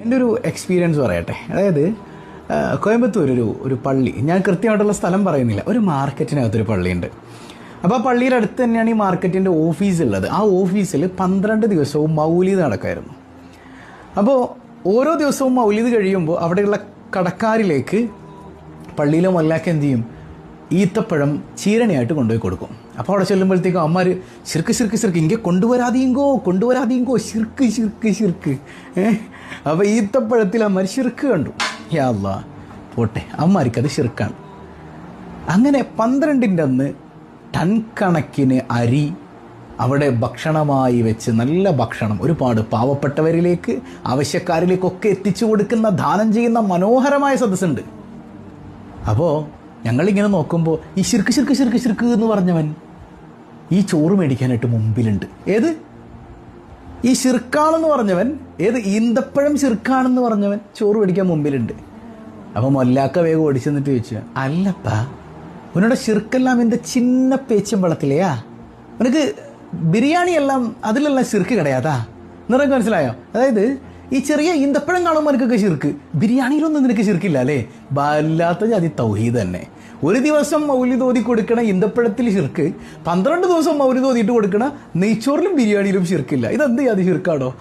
എൻ്റെ ഒരു എക്സ്പീരിയൻസ് പറയട്ടെ. അതായത് കോയമ്പത്തൂർ ഒരു പള്ളി, ഞാൻ കൃത്യമായിട്ടുള്ള സ്ഥലം പറയുന്നില്ല, ഒരു മാർക്കറ്റിനകത്തൊരു പള്ളിയുണ്ട്. അപ്പോൾ ആ പള്ളിയുടെ അടുത്ത് തന്നെയാണ് ഈ മാർക്കറ്റിൻ്റെ ഓഫീസ് ഉള്ളത്. ആ ഓഫീസിൽ 12 ദിവസവും മൗലിദ് നടക്കുമായിരുന്നു. അപ്പോൾ ഓരോ ദിവസവും മൗലിദ് കഴിയുമ്പോൾ അവിടെയുള്ള കടക്കാരിലേക്ക് പള്ളിയിലെ മൊല്ലാക്ക എന്ത് ചെയ്യും, ഈത്തപ്പഴം ചീരണിയായിട്ട് കൊണ്ടുപോയി കൊടുക്കും. അപ്പോൾ അവിടെ ചെല്ലുമ്പോഴത്തേക്കും അമ്മമാർ ശിർക്ക് ഇங்கே കൊണ്ടുവരാതീങ്കോ ശിർക്ക്. അപ്പോൾ ഈത്തപ്പഴത്തിൽ അമ്മമാർ ശിർക്ക് കണ്ടു. യാ അല്ലാ, പോട്ടെ, അമ്മമാർക്കത് ശിർക്കാണ്. അങ്ങനെ 12ൻ്റെ അന്ന് ടൺ കണക്കിന് അരി അവിടെ ഭക്ഷണമായി വെച്ച്, നല്ല ഭക്ഷണം ഒരുപാട് പാവപ്പെട്ടവരിലേക്ക്, ആവശ്യക്കാരിലേക്കൊക്കെ എത്തിച്ചു കൊടുക്കുന്ന, ദാനം ചെയ്യുന്ന മനോഹരമായ സദസ്സുണ്ട്. അപ്പോൾ ഞങ്ങളിങ്ങനെ നോക്കുമ്പോൾ ഈ ശിർക്ക് എന്ന് പറഞ്ഞവൻ ഈ ചോറ് മേടിക്കാനായിട്ട് മുമ്പിലുണ്ട്. ഏത് ഈ ശിർക്കാണെന്ന് പറഞ്ഞവൻ, ഏത് ഈന്തപ്പഴം ശിർക്കാണെന്ന് പറഞ്ഞവൻ ചോറ് മേടിക്കാൻ മുമ്പിലുണ്ട്. അപ്പോൾ മൊല്ലാക്ക വേഗം ഓടിച്ചെന്നിട്ട് ചോദിച്ചു, അല്ലപ്പാ ഉന്നോட ശിർക്കെല്ലാം എൻ്റെ ചിന്ന പേച്ചമ്പളത്തിലെയാ, ഉനക്ക് ബിരിയാണി എല്ലാം അതിലെല്ലാം ശിർക്ക് കിടയാതാ നിനക്ക് മനസ്സിലായോ? അതായത് ഈ ചെറിയ ഈന്തപ്പഴം കാണുമ്പോൾ എനിക്കൊക്കെ ശിർക്ക്, ബിരിയാണിയിലൊന്നും നിനക്ക് ശിർക്കില്ല അല്ലേ? വല്ലാത്ത ജാതി തൗഹീദ് തന്നെ. ഒരു ദിവസം മൗലിദ് ഓതി കൊടുക്കണ ഈന്തപ്പഴത്തിൽ ശിർക്ക്, 12 ദിവസം മൗലിദ് ഓതിയിട്ട് കൊടുക്കണ നെയ്ച്ചോറിലും ബിരിയാണിയിലും ശിർക്കില്ല. ഇതെന്ത് ജാതി ശിർക്കാണോ?